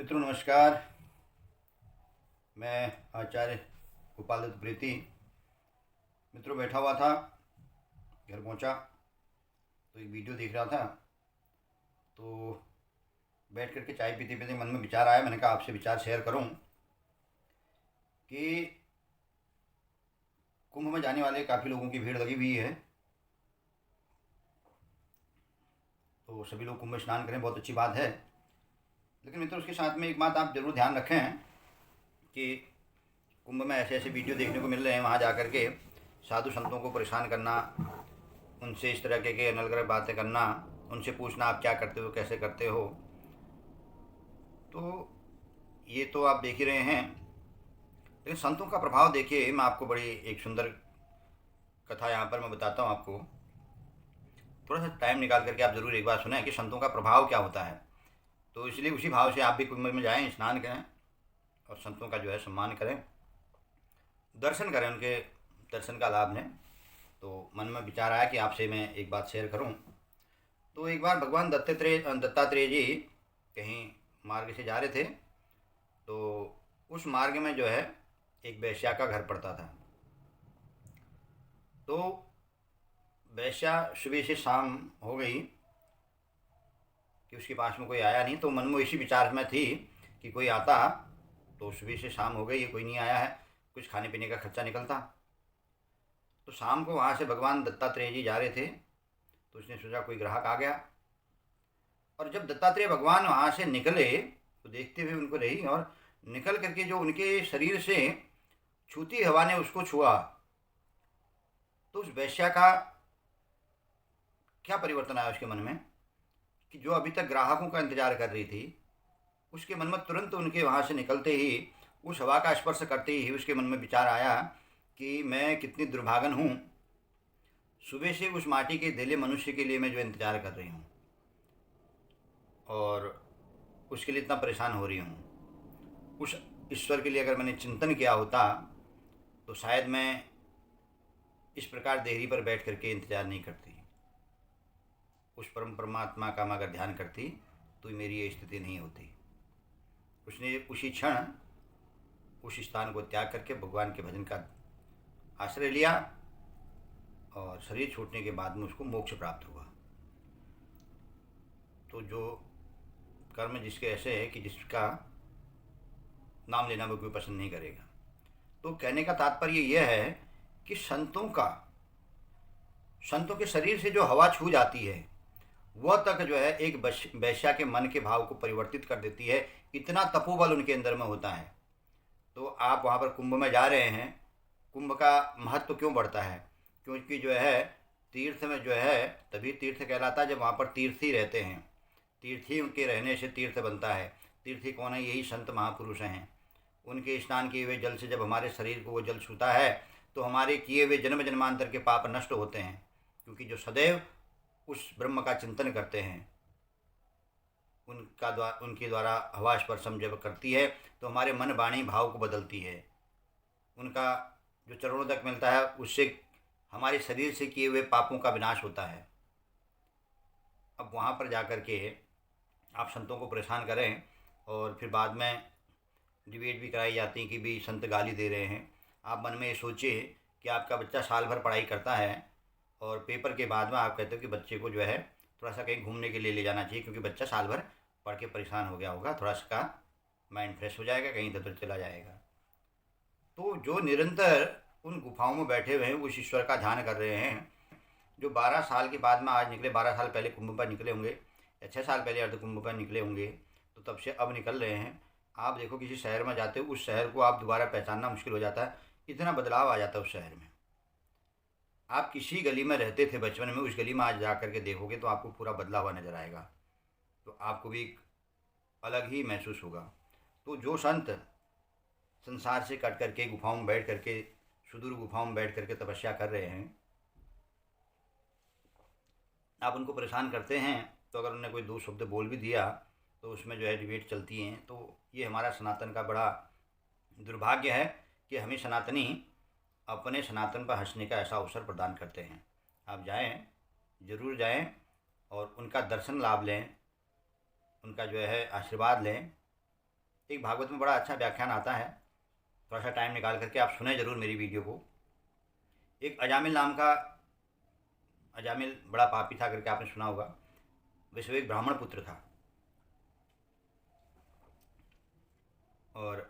मित्रों नमस्कार। मैं आचार्य गोपाल दत्त प्रीति। मित्रों बैठा हुआ था, घर पहुंचा तो एक वीडियो देख रहा था। तो बैठ करके चाय पीते पीते मन में विचार आया, मैंने कहा आपसे विचार शेयर करूं कि कुंभ में जाने वाले काफ़ी लोगों की भीड़ लगी हुई है। तो सभी लोग कुंभ में स्नान करें, बहुत अच्छी बात है। लेकिन मित्रों उसके साथ में एक बात आप ज़रूर ध्यान रखें कि कुंभ में ऐसे ऐसे वीडियो देखने को मिल रहे हैं, वहाँ जा कर के साधु संतों को परेशान करना, उनसे इस तरह के अनलगढ़ बातें करना, उनसे पूछना आप क्या करते हो, कैसे करते हो। तो ये तो आप देख ही रहे हैं। लेकिन संतों का प्रभाव देखिए, मैं आपको बड़ी एक सुंदर कथा यहाँ पर मैं बताता हूँ आपको। थोड़ा सा टाइम निकाल करके आप ज़रूर एक बार सुनें कि संतों का प्रभाव क्या होता है। तो इसलिए उसी भाव से आप भी कुंभ में जाएं, स्नान करें और संतों का जो है सम्मान करें, दर्शन करें, उनके दर्शन का लाभ लें। तो मन में विचार आया कि आपसे मैं एक बात शेयर करूं। तो एक बार भगवान दत्तात्रेय जी कहीं मार्ग से जा रहे थे। तो उस मार्ग में जो है एक वेश्या का घर पड़ता था। तो वेश्या सुबह से शाम हो गई कि उसके पास में कोई आया नहीं। तो मन में इसी विचार में थी कि कोई आता, तो सुबह से शाम हो गई है, कोई नहीं आया है, कुछ खाने पीने का खर्चा निकलता। तो शाम को वहाँ से भगवान दत्तात्रेय जी जा रहे थे, तो उसने सोचा कोई ग्राहक आ गया। और जब दत्तात्रेय भगवान वहाँ से निकले तो देखते हुए उनको रही, और निकल करके जो उनके शरीर से छूती हवा ने उसको छुआ, तो उस वैश्या का क्या परिवर्तन आया उसके मन में कि जो अभी तक ग्राहकों का इंतजार कर रही थी, उसके मन में तुरंत उनके वहाँ से निकलते ही उस हवा का स्पर्श करते ही उसके मन में विचार आया कि मैं कितनी दुर्भागन हूँ, सुबह से उस माटी के धेले मनुष्य के लिए मैं जो इंतज़ार कर रही हूँ और उसके लिए इतना परेशान हो रही हूँ। उस ईश्वर के लिए अगर मैंने चिंतन किया होता तो शायद मैं इस प्रकार देहरी पर बैठ करके इंतज़ार नहीं करती। उस परम परमात्मा का मैं अगर ध्यान करती तो मेरी ये स्थिति नहीं होती। उसने उसी क्षण उस स्थान को त्याग करके भगवान के भजन का आश्रय लिया और शरीर छूटने के बाद में उसको मोक्ष प्राप्त हुआ। तो जो कर्म जिसके ऐसे है कि जिसका नाम लेना वो कोई पसंद नहीं करेगा। तो कहने का तात्पर्य यह है कि संतों के शरीर से जो हवा छू जाती है वह तक जो है एक वैश्या के मन के भाव को परिवर्तित कर देती है। इतना तपोबल उनके अंदर में होता है। तो आप वहाँ पर कुंभ में जा रहे हैं, कुंभ का महत्व क्यों बढ़ता है? क्योंकि जो है तीर्थ में जो है तभी तीर्थ कहलाता है जब वहाँ पर तीर्थी रहते हैं। तीर्थी उनके रहने से तीर्थ बनता है। तीर्थी कौन है? यही संत महापुरुष हैं। उनके स्नान किए हुए जल से जब हमारे शरीर को वो जल छूता है तो हमारे किए हुए जन्म जन्मांतर के पाप नष्ट होते हैं। क्योंकि जो सदैव उस ब्रह्म का चिंतन करते हैं उनके द्वारा हवा स्पर्शम जब करती है तो हमारे मन वाणी भाव को बदलती है। उनका जो चरणों तक मिलता है उससे हमारे शरीर से किए हुए पापों का विनाश होता है। अब वहाँ पर जा कर के आप संतों को परेशान करें और फिर बाद में डिबेट भी कराई जाती है कि भी संत गाली दे रहे हैं। आप मन में ये सोचिए कि आपका बच्चा साल भर पढ़ाई करता है और पेपर के बाद में आप कहते हो कि बच्चे को जो है थोड़ा सा कहीं घूमने के लिए ले जाना चाहिए, क्योंकि बच्चा साल भर पढ़ के परेशान हो गया होगा, थोड़ा सा माइंड फ्रेश हो जाएगा, कहीं इधर उधर चला जाएगा। तो जो निरंतर उन गुफाओं में बैठे हुए हैं उस ईश्वर का ध्यान कर रहे हैं, जो 12 साल के बाद में आज निकले, 12 साल पहले कुंभ पर निकले होंगे या 6 साल पहले अर्ध कुंभ पर निकले होंगे, तो तब से अब निकल रहे हैं। आप देखो किसी शहर में जाते हो, उस शहर को आप दोबारा पहचानना मुश्किल हो जाता है, इतना बदलाव आ जाता है उस शहर में। आप किसी गली में रहते थे बचपन में, उस गली में आज जा करके देखोगे तो आपको पूरा बदला हुआ नज़र आएगा। तो आपको भी एक अलग ही महसूस होगा। तो जो संत संसार से कट करके गुफाओं में बैठ करके, सुदूर गुफाओं में बैठ करके तपस्या कर रहे हैं, आप उनको परेशान करते हैं तो अगर उन्होंने कोई दो शब्द बोल भी दिया तो उसमें जो है डिबेट चलती हैं। तो ये हमारा सनातन का बड़ा दुर्भाग्य है कि हमें सनातनी अपने सनातन पर हंसने का ऐसा अवसर प्रदान करते हैं। आप जाएं, ज़रूर जाएं और उनका दर्शन लाभ लें, उनका जो है आशीर्वाद लें एक भागवत में बड़ा अच्छा व्याख्यान आता है, थोड़ा सा टाइम निकाल करके आप सुने ज़रूर मेरी वीडियो को। एक अजामिल नाम का, अजामिल बड़ा पापी था करके आपने सुना होगा। वैसे वो एक ब्राह्मण पुत्र था, और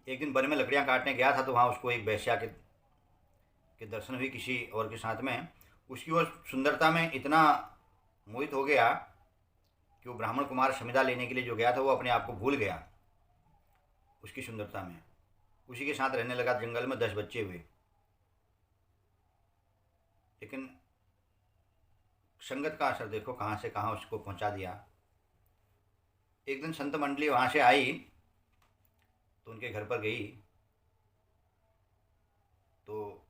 एक दिन वन में लकड़ियाँ काटने गया था, तो वहाँ उसको एक वेश्या के दर्शन हुई किसी और के साथ में। उसकी वो सुंदरता में इतना मोहित हो गया कि वो ब्राह्मण कुमार समिधा लेने के लिए जो गया था, वो अपने आप को भूल गया उसकी सुंदरता में। उसी के साथ रहने लगा। जंगल में 10 बच्चे हुए, लेकिन संगत का असर देखो कहाँ से कहाँ उसको पहुँचा दिया। एक दिन संत मंडली वहाँ से आई, तो उनके घर पर गई, तो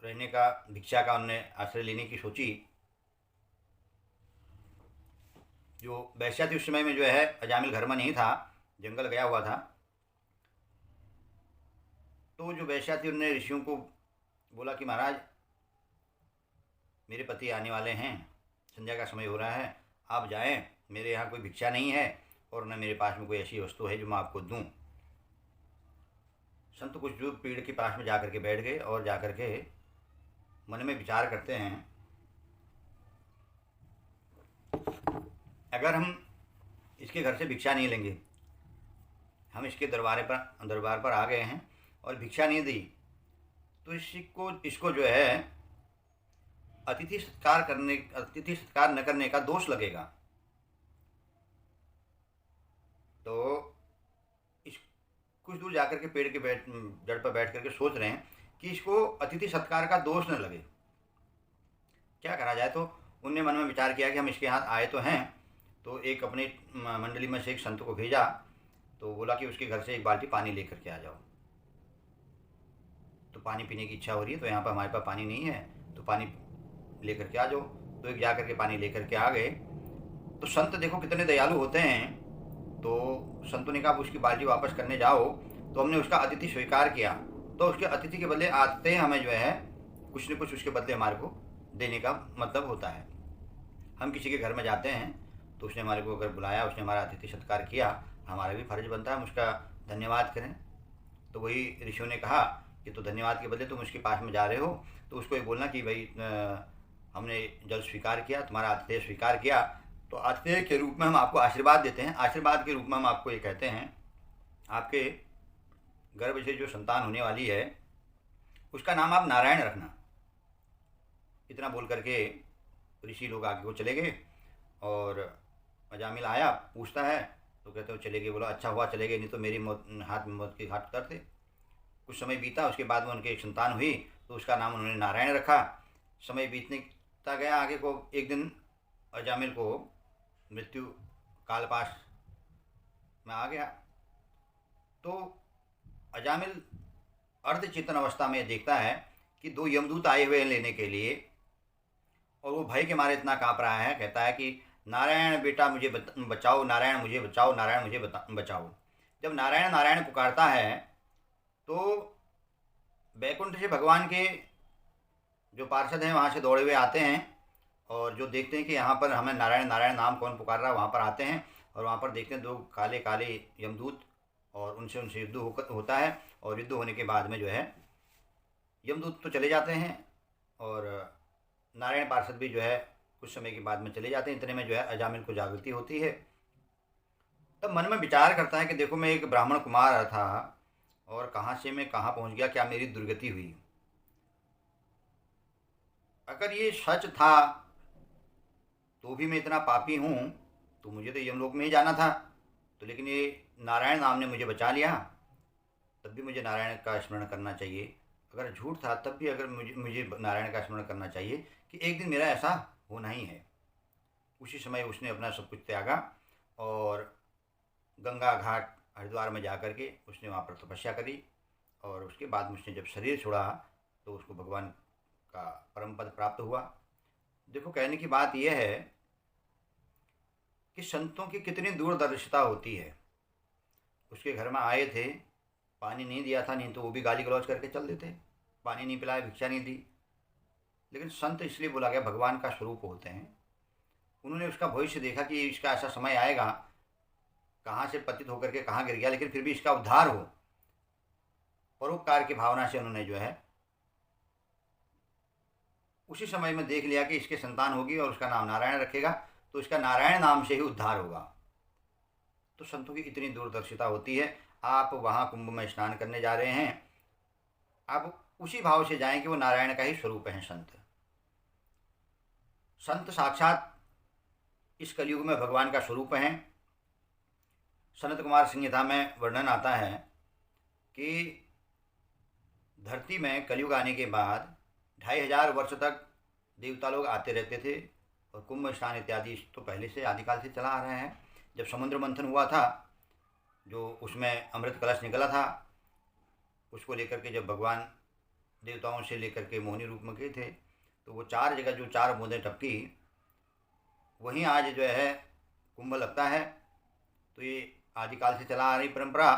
रहने का, भिक्षा का उनने आश्रय लेने की सोची। जो वैश्या थी उस समय में जो है, अजामिल घर में नहीं था, जंगल गया हुआ था। तो जो वैश्या थी उन्होंने ऋषियों को बोला कि महाराज, मेरे पति आने वाले हैं, संध्या का समय हो रहा है, आप जाएं, मेरे यहाँ कोई भिक्षा नहीं है और न मेरे पास में कोई ऐसी वस्तु है जो मैं आपको दूं। संत कुछ दूर पेड़ के पास में जाकर के बैठ गए और जाकर के मन में विचार करते हैं, अगर हम इसके घर से भिक्षा नहीं लेंगे, हम इसके दरबार पर आ गए हैं और भिक्षा नहीं दी, तो इसको जो है अतिथि सत्कार न करने का दोष लगेगा। तो इस कुछ दूर जाकर के पेड़ के जड़ पर बैठ करके सोच रहे हैं कि इसको अतिथि सत्कार का दोष न लगे, क्या करा जाए। तो उनने मन में विचार किया कि हम इसके हाथ आए तो हैं, तो एक अपनी मंडली में से एक संत को भेजा, तो बोला कि उसके घर से एक बाल्टी पानी लेकर के आ जाओ। तो पानी पीने की इच्छा हो रही है, तो यहाँ पर हमारे पास पानी नहीं है, तो पानी लेकर के आ जाओ। तो एक जा करके पानी लेकर के आ गए। तो संत देखो कितने दयालु होते हैं। तो संतों ने कहा उसकी बाल्टी वापस करने जाओ। तो हमने उसका अतिथि स्वीकार किया, तो उसके अतिथि के बदले आते हैं हमें जो है कुछ न कुछ उसके बदले हमारे को देने का मतलब होता है। हम किसी के घर में जाते हैं तो उसने हमारे को अगर बुलाया, उसने हमारा अतिथि सत्कार किया, हमारा भी फर्ज बनता है हम उसका धन्यवाद करें। तो वही ऋषियों ने कहा कि तो धन्यवाद के बदले तुम उसके पास में जा रहे हो, तो उसको ये बोलना कि भाई हमने जल स्वीकार किया, तुम्हारा आतिथ्य स्वीकार किया, तो आतिथ्य के रूप में हम आपको आशीर्वाद देते हैं। आशीर्वाद के रूप में हम आपको ये कहते हैं, आपके गर्भ से जो संतान होने वाली है उसका नाम आप नारायण रखना। इतना बोल करके ऋषि लोग आगे को चले गए। और अजामिल आया, पूछता है, तो कहते हो चले गए। बोला अच्छा हुआ चले गए, नहीं तो मेरी हाथ में मौत के घाट उतरते। कुछ समय बीता, उसके बाद में उनके एक संतान हुई, तो उसका नाम उन्होंने नारायण रखा। समय बीतता गया आगे को। एक दिन अजामिल को मृत्यु कालपाश में आ गया। तो अजामिल अर्धचेतन अवस्था में देखता है कि 2 यमदूत आए हुए हैं लेने के लिए, और वो भय के मारे इतना काँप रहा है। कहता है कि नारायण बेटा मुझे बचाओ, नारायण मुझे बचाओ, नारायण मुझे बचाओ। जब नारायण नारायण पुकारता है तो बैकुंठ से भगवान के जो पार्षद हैं वहाँ से दौड़े हुए आते हैं, और जो देखते हैं कि यहाँ पर हमें नारायण नारायण नाम कौन पुकार रहा है, वहाँ पर आते हैं। और वहाँ पर देखते हैं 2 काले काले यमदूत, और उनसे युद्ध होता है। और युद्ध होने के बाद में जो है यमदूत तो चले जाते हैं, और नारायण पार्षद भी जो है कुछ समय के बाद में चले जाते हैं। इतने में जो है अजामिल को जागृति होती है। तब मन में विचार करता है कि देखो मैं एक ब्राह्मण कुमार था, और कहाँ से मैं कहाँ पहुँच गया, क्या मेरी दुर्गति हुई। अगर ये सच था तो भी मैं इतना पापी हूँ, तो मुझे तो यमलोक में ही जाना था। तो लेकिन ये नारायण नाम ने मुझे बचा लिया, तब भी मुझे नारायण का स्मरण करना चाहिए। अगर झूठ था तब भी अगर मुझे नारायण का स्मरण करना चाहिए कि एक दिन मेरा ऐसा होना ही है। उसी समय उसने अपना सब कुछ त्यागा, और गंगा घाट हरिद्वार में जा कर के उसने वहाँ पर तपस्या करी। और उसके बाद में उसने जब शरीर छोड़ा तो उसको भगवान का परम पद प्राप्त हुआ। देखो कहने की बात यह है कि संतों की कितनी दूरदर्शिता होती है। उसके घर में आए थे, पानी नहीं दिया था, नहीं तो वो भी गाली गलौज करके चल देते, पानी नहीं पिलाया, भिक्षा नहीं दी। लेकिन संत इसलिए बोला गया भगवान का स्वरूप होते हैं। उन्होंने उसका भविष्य देखा कि इसका ऐसा समय आएगा कहाँ से पतित होकर के कहाँ गिर गया, लेकिन फिर भी इसका उद्धार हो, परोपकार की भावना से उन्होंने जो है उसी समय में देख लिया कि इसके संतान होगी और उसका नाम नारायण रखेगा, तो इसका नारायण नाम से ही उद्धार होगा। तो संतों की इतनी दूरदर्शिता होती है। आप वहाँ कुंभ में स्नान करने जा रहे हैं, आप उसी भाव से जाएं कि वो नारायण का ही स्वरूप हैं। संत साक्षात इस कलयुग में भगवान का स्वरूप हैं। सनत कुमार संहिता में वर्णन आता है कि धरती में कलयुग आने के बाद 2500 वर्ष तक देवता लोग आते रहते थे, और कुंभ स्नान इत्यादि तो पहले से आदिकाल से चला आ रहा है। जब समुद्र मंथन हुआ था, जो उसमें अमृत कलश निकला था, उसको लेकर के जब भगवान देवताओं से लेकर के मोहिनी रूप में गए थे, तो वो 4 जगह जो 4 बूंदें टपकी, वहीं आज जो है कुंभ लगता है। तो ये आदिकाल से चला आ रही परंपरा।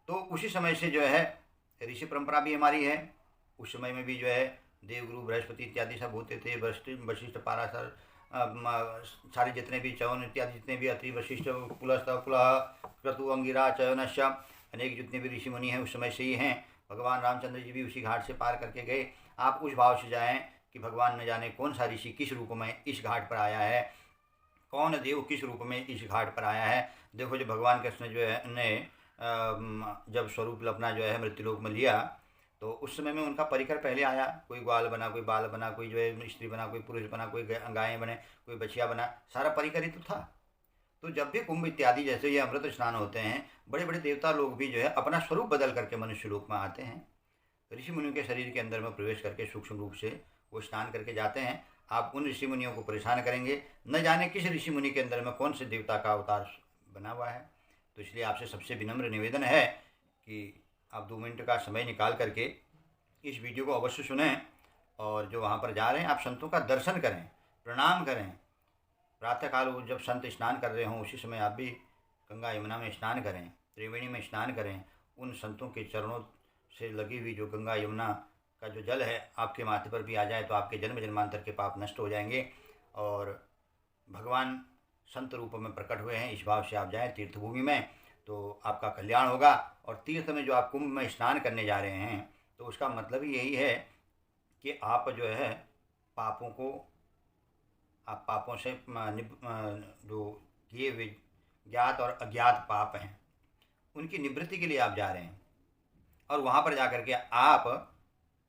तो उसी समय से जो है ऋषि परंपरा भी हमारी है। उस समय में भी जो है देवगुरु बृहस्पति इत्यादि सब होते थे। वशिष्ठ पाराशर सारे जितने भी चवन इत्यादि जितने भी अति वशिष्ठ पुलस्त पुलह क्रतु अंगिरा चयनश्य अनेक जितने भी ऋषि मुनि हैं उस समय से ही हैं। भगवान रामचंद्र जी भी उसी घाट से पार करके गए। आप उस भाव से जाएं कि भगवान न जाने कौन सा ऋषि किस रूप में इस घाट पर आया है, कौन देव किस रूप में इस घाट पर आया है। देखो जो भगवान कृष्ण जो है ने जब स्वरूप अपना जो है मृत्युलोक में लिया, तो उस समय में उनका परिकर पहले आया। कोई ग्वाल बना, कोई बाल बना, कोई जो है स्त्री बना, कोई पुरुष बना, कोई गायें बने, कोई बछिया बना, सारा परिकर ही तो था। तो जब भी कुंभ इत्यादि जैसे ये अमृत स्नान होते हैं, बड़े बड़े देवता लोग भी जो है अपना स्वरूप बदल करके मनुष्य लोक में आते हैं। ऋषि मुनियों के शरीर के अंदर में प्रवेश करके सूक्ष्म रूप से वो स्नान करके जाते हैं। आप उन ऋषि मुनियों को परेशान करेंगे, न जाने किस ऋषि मुनि के अंदर में कौन से देवता का अवतार बना हुआ है। तो इसलिए आपसे सबसे विनम्र निवेदन है कि आप 2 मिनट का समय निकाल करके इस वीडियो को अवश्य सुनें, और जो वहाँ पर जा रहे हैं आप संतों का दर्शन करें, प्रणाम करें। प्रातःकाल वो जब संत स्नान कर रहे हों उसी समय आप भी गंगा यमुना में स्नान करें, त्रिवेणी में स्नान करें। उन संतों के चरणों से लगी हुई जो गंगा यमुना का जो जल है आपके माथे पर भी आ जाए तो आपके जन्म जन्मांतर के पाप नष्ट हो जाएंगे, और भगवान संत रूप में प्रकट हुए हैं इस भाव से आप जाएं तीर्थभूमि में, तो आपका कल्याण होगा। और तीर्थ में जो आप कुंभ में स्नान करने जा रहे हैं, तो उसका मतलब ही यही है कि आप जो है पापों को, आप पापों से जो किए हुए ज्ञात और अज्ञात पाप हैं उनकी निवृत्ति के लिए आप जा रहे हैं। और वहाँ पर जा कर के आप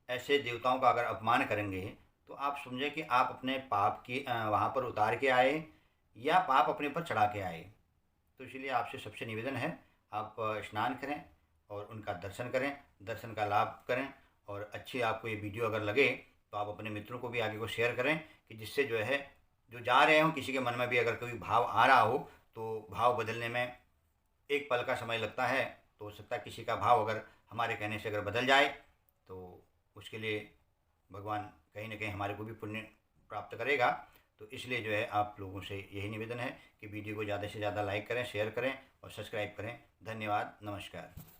ऐसे देवताओं का अगर अपमान करेंगे तो आप समझें कि आप अपने पाप की वहाँ पर उतार के आए या पाप अपने ऊपर चढ़ा के आए। तो इसलिए आपसे सबसे निवेदन है आप स्नान करें और उनका दर्शन करें, दर्शन का लाभ करें। और अच्छी आपको ये वीडियो अगर लगे तो आप अपने मित्रों को भी आगे को शेयर करें, कि जिससे जो है जो जा रहे हों किसी के मन में भी अगर कोई भाव आ रहा हो, तो भाव बदलने में एक पल का समय लगता है। तो हो सकता है किसी का भाव अगर हमारे कहने से अगर बदल जाए तो उसके लिए भगवान कहीं ना कहीं हमारे को भी पुण्य प्राप्त करेगा। तो इसलिए जो है आप लोगों से यही निवेदन है कि वीडियो को ज़्यादा से ज़्यादा लाइक करें, शेयर करें और सब्सक्राइब करें। धन्यवाद, नमस्कार।